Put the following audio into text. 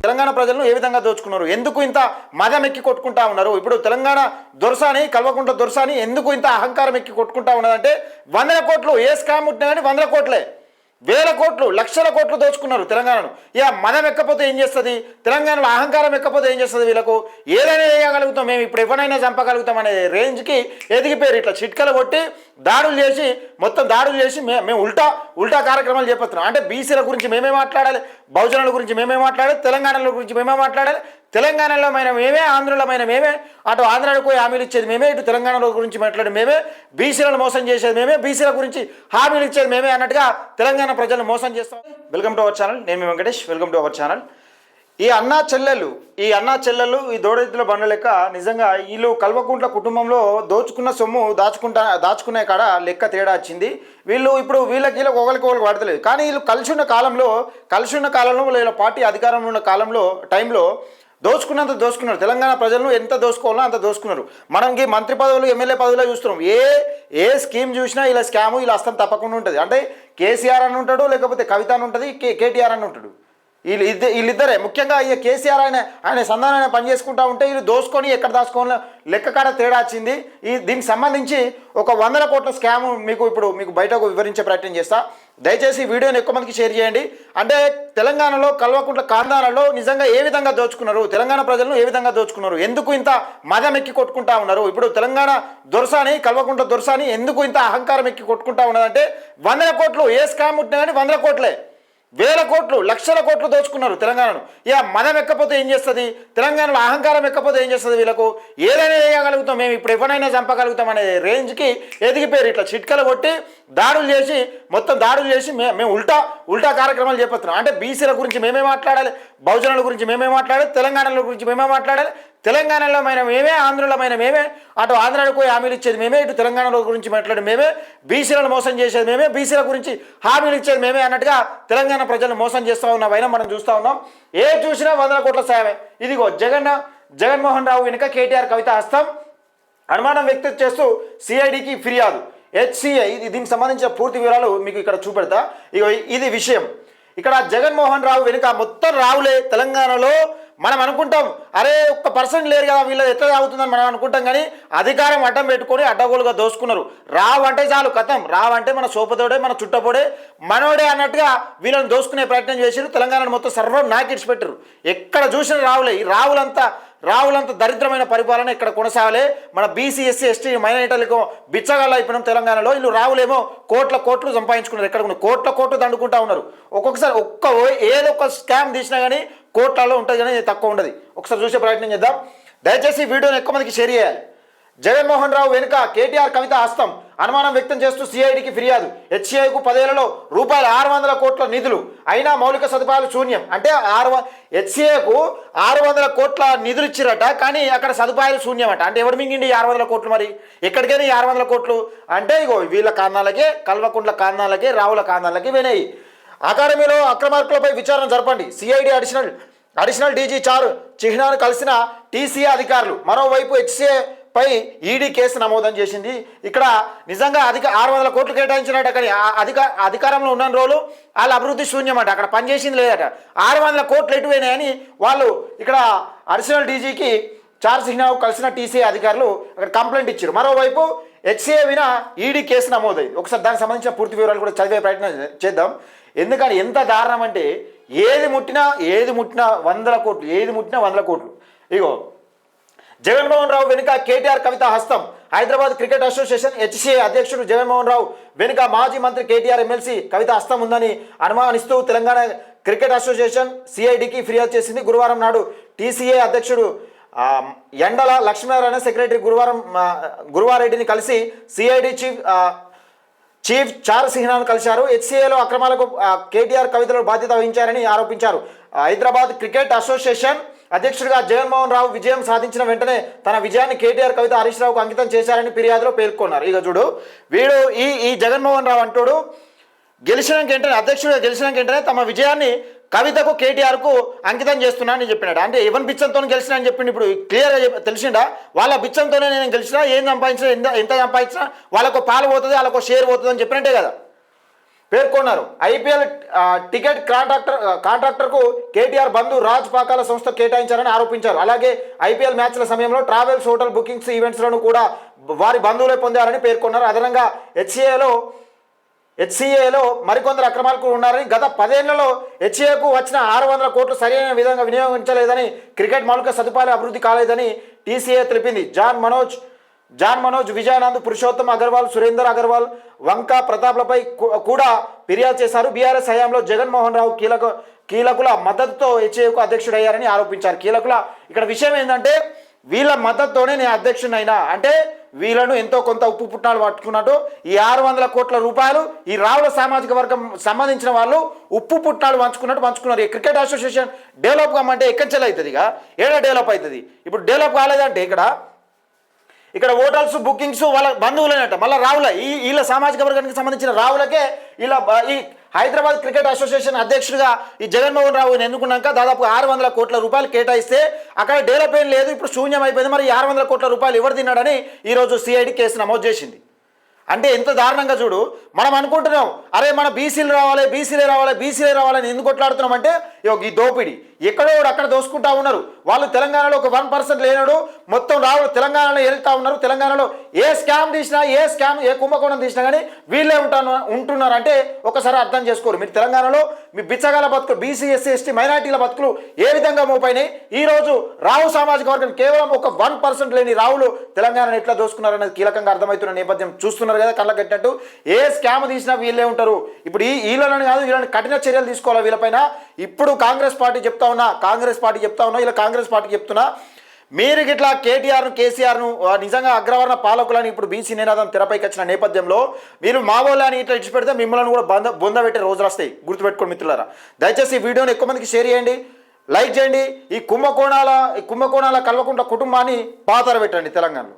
తెలంగాణ ప్రజలను ఏ విధంగా దోచుకున్నారు, ఎందుకు ఇంత మదం ఎక్కి కొట్టుకుంటా ఉన్నారు? ఇప్పుడు తెలంగాణ దొరసాని కల్వకుంట్ల దొరసాని ఎందుకు ఇంత అహంకారం ఎక్కి కొట్టుకుంటా ఉన్నదంటే 100 కోట్లు ఏ స్కామ్ ఉంటున్నా కానీ 100 కోట్లే, వేల కోట్లు లక్షల కోట్లు దోచుకున్నారు తెలంగాణను. ఇక మదం ఎక్కపోతే ఏం చేస్తుంది, తెలంగాణలో అహంకారం ఎక్కపోతే ఏం చేస్తుంది? వీళ్ళకు ఏదైనా చేయగలుగుతాం, మేము ఇప్పుడు ఎవరైనా చంపగలుగుతాం అనే రేంజ్కి ఎదిగిపోయారు. ఇట్లా చిట్కలు కొట్టి దాడులు చేసి మొత్తం దాడులు చేసి మేము ఉల్టా కార్యక్రమాలు చేపడుతున్నాం. అంటే బీసీల గురించి మేమే మాట్లాడాలి, బహుజనుల గురించి మేమే మాట్లాడాలి, తెలంగాణల గురించి మేమే మాట్లాడాలి. తెలంగాణలో మేమే, ఆంధ్రలో మేమే, అటు ఆంధ్రాకు హామీలు ఇచ్చేది మేమే, ఇటు తెలంగాణలో గురించి మాట్లాడేది మేమే, బీసీలను మోసం చేసేది మేమే, బీసీల గురించి హామీలు ఇచ్చేది మేమే అన్నట్టుగా తెలంగాణ ప్రజలను మోసం చేస్తాం. వెల్కమ్ టు అవర్ ఛానల్, నేను మీ Venkatesh. Welcome to our channel. ఈ అన్నా చెల్లెళ్ళు ఈ దోడెత్తుల బండ్ల లెక్క నిజంగా వీళ్ళు కల్వకుంట్ల కుటుంబంలో దోచుకున్న సొమ్ము దాచుకునే కాడ లెక్క తేడా వచ్చింది. ఇప్పుడు వీళ్ళకి ఒకరికి పడతలేదు. కానీ వీళ్ళు కలిసి ఉన్న కాలంలో వీళ్ళ పార్టీ అధికారంలో ఉన్న టైంలో దోచుకున్నారు. తెలంగాణ ప్రజలను ఎంత దోచుకోవాలో అంత దోచుకున్నారు. మనకి మంత్రి పదవులు, ఎమ్మెల్యే పదవులు చూస్తున్నాం. ఏ స్కీమ్ చూసినా ఇలా స్కాము, ఇలా అస్తం తప్పకుండా ఉంటుంది. అంటే కేసీఆర్ అని ఉంటాడు, లేకపోతే కవిత అని ఉంటుంది, కేటీఆర్ అని ఉంటాడు. వీళ్ళిద్దరే ముఖ్యంగా. ఇక కేసీఆర్ ఆయన సంధానం పని చేసుకుంటా ఉంటే వీళ్ళు దోసుకొని ఎక్కడ దాచుకోవాలో లెక్క కాడ తేడా వచ్చింది. దీనికి సంబంధించి ఒక 100 కోట్ల స్కామ్ మీకు బయటకు వివరించే ప్రయత్నం చేస్తా. దయచేసి వీడియోని ఎక్కువ మందికి షేర్ చేయండి. అంటే తెలంగాణలో కల్వకుంట్ల కాందాలలో నిజంగా ఏ విధంగా దోచుకున్నారు, తెలంగాణ ప్రజలను ఏ విధంగా దోచుకున్నారు, ఎందుకు ఇంత మదం ఎక్కి కొట్టుకుంటా ఉన్నారు? ఇప్పుడు తెలంగాణ దొరసాని కల్వకుంట్ల దొరసాని ఎందుకు ఇంత అహంకారం ఎక్కి కొట్టుకుంటా ఉన్నదంటే 100 కోట్లు ఏ స్కామ్ ఉంటున్నా కానీ 100 కోట్లే, వేల కోట్లు లక్షల కోట్లు దోచుకున్నారు తెలంగాణను. ఇక మదం ఎక్కపోతే ఏం చేస్తుంది, తెలంగాణలో అహంకారం ఎక్కపోతే ఏం చేస్తుంది? వీళ్ళకు ఏదైనా చేయగలుగుతాం, మేము ఇప్పుడు ఎవరైనా చంపగలుగుతాం అనే రేంజ్కి ఎదిగిపోయారు. ఇట్లా చిట్కలు కొట్టి మొత్తం దాడులు చేసి మేము ఉల్టా కార్యక్రమాలు చేపడుతున్నాం. అంటే బీసీల గురించి మేమే మాట్లాడాలి, బహుజనుల గురించి మేమే మాట్లాడాలి, తెలంగాణల గురించి మేమే మాట్లాడాలి. తెలంగాణలో మేమే, ఆంధ్రలో మేమే, అటు ఆంధ్రాకు హామీలు ఇచ్చేది మేమే, ఇటు తెలంగాణలో గురించి మాట్లాడేది మేమే, బీసీలను మోసం చేసేది మేమే, బీసీల గురించి హామీలు ఇచ్చేది మేమే అన్నట్టుగా తెలంగాణ ప్రజలను మోసం చేస్తూ ఉన్నామైనా మనం చూస్తూ ఉన్నాం. ఏ చూసినా 100 కోట్ల సాయమే. ఇదిగో జగన్మోహన్ రావు వెనుక కేటీఆర్ కవిత హస్తం, అనుమానం వ్యక్తం చేస్తూ సిఐడికి ఫిర్యాదు. హెచ్సిఐ దీనికి సంబంధించిన పూర్తి వివరాలు మీకు ఇక్కడ చూపెడతా. ఇది విషయం. ఇక్కడ జగన్మోహన్ రావు వెనుక మొత్తం రావులే. తెలంగాణలో మనం అనుకుంటాం, అరే 1% లేరు కదా, వీళ్ళు ఎట్లా తాగుతుందని మనం అనుకుంటాం. కానీ అధికారం అడ్డం పెట్టుకొని అడ్డగోలుగా దోసుకున్నారు. రావు అంటే చాలు కథం, రావు అంటే మన సోపతోడే, మన చుట్టపోడే, మనోడే అన్నట్టుగా వీళ్ళని దోసుకునే ప్రయత్నం చేశారు. తెలంగాణను మొత్తం సర్వం నాకిడిచిపెట్టారు. ఎక్కడ చూసిన రావులే. ఈ రావులంతా దరిద్రమైన పరిపాలన ఇక్కడ కొనసాగలే. మన బీసీ, ఎస్సీ, ఎస్టీ మైనారిటీలకు బిచ్చగాళ్ళు అయిపోయినాం తెలంగాణలో. వీళ్ళు రావులేమో కోట్లు సంపాదించుకున్నారు. ఎక్కడ కోట్లు దండుకుంటా ఉన్నారు. ఒక్కొక్కసారి ఏదో ఒక స్కామ్ తీసినా కానీ కోట్లలో ఉంటుంది, కానీ తక్కువ ఉండదు. ఒకసారి చూసే ప్రయత్నం చేద్దాం. దయచేసి వీడియోని ఎక్కువ మందికి షేర్ చేయాలి. జగన్మోహన్ రావు వెనుక కేటీఆర్ కవిత హస్తం, అనుమానం వ్యక్తం చేస్తూ సిఐడికి ఫిర్యాదు. హెచ్సిఐకు 10 ఏళ్లలో రూపాయలు 600 కోట్ల నిధులు అయినా మౌలిక సదుపాయాలు శూన్యం. అంటే హెచ్సిఐకు 600 కోట్ల నిధులు ఇచ్చిరట, కానీ అక్కడ సదుపాయాలు శూన్యమట. అంటే ఎవరు మింగిండి 600 కోట్లు? మరి ఎక్కడికైనా 600 కోట్లు అంటే వీళ్ళ కారణాలకే, కల్వకుంట్ల కారణాలకే, రావుల కారణాలకే వినాయి. అకాడమీలో అక్రమార్కులపై విచారణ జరపండి. సిఐడి అడిషనల్ డీజీ చారు చిహ్నాను కలిసిన టీసీఏ అధికారులు. మరోవైపు హెచ్సిఏ పై ఈడీ కేసు నమోదం చేసింది. ఇక్కడ నిజంగా 600 కోట్లు కేటాయించినట్ట, కానీ అధికారంలో ఉన్న రోజులు వాళ్ళ అభివృద్ధి శూన్యమట. అక్కడ పనిచేసింది లేదట. 600 కోట్లు ఎటువైనాయని వాళ్ళు ఇక్కడ అడిషనల్ డీజీకి చార్ సిన్హాకు కలిసిన టీసీఏ అధికారులు అక్కడ కంప్లైంట్ ఇచ్చారు. మరోవైపు హెచ్సిఏ విన ఈడీ కేసు నమోదైంది. ఒకసారి దానికి సంబంధించిన పూర్తి వివరాలు కూడా చదివే ప్రయత్నం చేద్దాం. ఎందుకంటే ఎంత దారుణం అంటే ఏది ముట్టినా 100 కోట్లు, ఏది ముట్టినా 100 కోట్లు. ఇగో జగన్మోహన్ రావు వెనుక కేటీఆర్ కవిత హస్తం. హైదరాబాద్ క్రికెట్ అసోసియేషన్ హెచ్సిఏ అధ్యక్షుడు జగన్మోహన్ రావు వెనుక మాజీ మంత్రి కేటీఆర్ ఎమ్మెల్సీ కవిత హస్తం ఉందని అనుమానిస్తూ తెలంగాణ క్రికెట్ అసోసియేషన్ సిఐడికి ఫిర్యాదు చేసింది. గురువారం నాడు టీసీఏ అధ్యక్షుడు ఎండల లక్ష్మీనారాయణ సెక్రటరీ గురువారెడ్డిని కలిసి సిఐడి చీఫ్ చార్ సిన్హాను కలిశారు. హెచ్సిఏలో అక్రమాలకు కేటీఆర్ కవితలు బాధ్యత వహించారని ఆరోపించారు. హైదరాబాద్ క్రికెట్ అసోసియేషన్ అధ్యక్షుడిగా జగన్మోహన్ రావు విజయం సాధించిన వెంటనే తన విజయాన్ని కేటీఆర్ కవిత హరీష్ రావుకు అంకితం చేశారని ఫిర్యాదులో పేర్కొన్నారు. ఇక చూడు, వీడు ఈ జగన్మోహన్ రావు అంటాడు, అధ్యక్షుడిగా గెలిచినాక వెంటనే తమ విజయాన్ని కవితకు కేటీఆర్కు అంకితం చేస్తున్నా అని చెప్పినాడు. అంటే ఎవరి బిచ్చంతో గెలిచినా అని చెప్పిండు. ఇప్పుడు క్లియర్గా తెలిసిండా, వాళ్ళ బిచ్చంతోనే నేను గెలిచినా, ఏం సంపాదించినా, ఎంత సంపాదించినా వాళ్ళకు పాలు పోతుంది, వాళ్ళకు షేర్ పోతుంది అని చెప్పినట్టే కదా. పేర్కొన్నారు. ఐపీఎల్ టికెట్ కాంట్రాక్టర్కు కేటీఆర్ బంధు రాజ్ పాకాల సంస్థ కేటాయించారని ఆరోపించారు. అలాగే ఐపీఎల్ మ్యాచ్ల సమయంలో ట్రావెల్స్, హోటల్ బుకింగ్స్, ఈవెంట్స్లను కూడా వారి బంధువులే పొందారని పేర్కొన్నారు. అదనంగా హెచ్సిఏలో మరికొందరు అక్రమాలకు ఉన్నారని, గత 10 ఏళ్లలో హెచ్సిఏకు వచ్చిన 600 కోట్లు సరైన విధంగా వినియోగించలేదని, క్రికెట్ మౌలిక సదుపాయాలు అభివృద్ధి కాలేదని టీసీఏ తెలిపింది. జాన్ మనోజ్, విజయానంద్, పురుషోత్తమ్ అగర్వాల్, సురేందర్ అగర్వాల్, వంక ప్రతాప్లపై కూడా ఫిర్యాదు చేశారు. బీఆర్ఎస్ హయాంలో జగన్మోహన్ రావు కీలకుల మద్దతుతో హెచ్ఏకు అధ్యక్షుడయ్యారని ఆరోపించారు. ఇక్కడ విషయం ఏంటంటే వీళ్ళ మద్దతుతోనే నేను అధ్యక్షుడైనా అంటే వీళ్ళను ఎంతో కొంత ఉప్పు పుట్టాలు పట్టుకున్నట్టు ఈ 600 కోట్ల రూపాయలు ఈ రావుల సామాజిక వర్గం సంబంధించిన వాళ్ళు ఉప్పు పుట్టాలు పంచుకున్నారు. ఈ క్రికెట్ అసోసియేషన్ డెవలప్ కమ్మంటే ఎక్కడి అవుతుంది, ఇక ఏడా డెవలప్ అవుతుంది. ఇప్పుడు డెవలప్ కాలేదంటే ఇక్కడ హోటల్స్, బుకింగ్స్ వాళ్ళ బంధువులనట, మళ్ళీ రావుల వీళ్ళ సామాజిక వర్గానికి సంబంధించిన రావులకే ఇలా ఈ హైదరాబాద్ క్రికెట్ అసోసియేషన్ అధ్యక్షుడిగా ఈ జగన్మోహన్ రావుని ఎన్నుకున్నాక దాదాపు 600 కోట్ల రూపాయలు కేటాయిస్తే అక్కడ డెవలప్ ఏం లేదు, ఇప్పుడు శూన్యం అయిపోయింది. మరి 600 కోట్ల రూపాయలు ఎవరు తిన్నాడని ఈరోజు సిఐడి కేసు నమోదు చేసింది. అంటే ఎంత దారుణంగా చూడు. మనం అనుకుంటున్నాం అరే మన బీసీలే రావాలని ఎందుకు కొట్లాడుతున్నాం అంటే ఈ దోపిడీ ఎక్కడో అక్కడ దోసుకుంటా ఉన్నారు. వాళ్ళు తెలంగాణలో ఒక 1% లేనాడు, మొత్తం రావులు తెలంగాణలో వెళ్తా ఉన్నారు. తెలంగాణలో ఏ స్కామ్ తీసినా ఏ కుంభకోణం తీసినా కానీ వీళ్ళే ఉంటున్నారు అంటే ఒకసారి అర్థం చేసుకోరు. మీరు తెలంగాణలో మీ బిచ్చగాల బతుకులు, బీసీ, ఎస్సీ, ఎస్టీ, మైనార్టీల బతుకులు ఏ విధంగా మోపైనాయి. ఈరోజు రావు సామాజిక వర్గం కేవలం ఒక 1% లేని రావులు తెలంగాణను ఎట్లా దోసుకున్నారనేది కీలకంగా అర్థమవుతున్న నేపథ్యం చూస్తున్నారు కదా కళ్ళ కట్టినట్టు. ఏ స్కామ్ తీసినా వీళ్ళే ఉంటారు. ఇప్పుడు వీళ్ళని కాదు, వీళ్ళని కఠిన చర్యలు తీసుకోవాలి వీళ్ళపైన. ఇప్పుడు కాంగ్రెస్ పార్టీ చెప్తా ఉన్నా ఇలా కాంగ్రెస్ పార్టీకి చెప్తున్నా, మీరు ఇట్లా కేటీఆర్ను, కేసీఆర్ను నిజంగా అగ్రవర్ణ పాలకులని ఇప్పుడు బీసీ నినాదం తెరపైకి వచ్చిన నేపథ్యంలో మీరు మావోళ్ళని ఇట్లా ఇచ్చిపెడితే మిమ్మల్ని కూడా బొందబెట్టే రోజులు వస్తాయి. గుర్తుపెట్టుకోండి మిత్రులారా. దయచేసి ఈ వీడియోని ఎక్కువ మందికి షేర్ చేయండి, లైక్ చేయండి. ఈ కుంభకోణాల కల్వకుంట్ల కుటుంబాన్ని పాతర పెట్టండి తెలంగాణలో.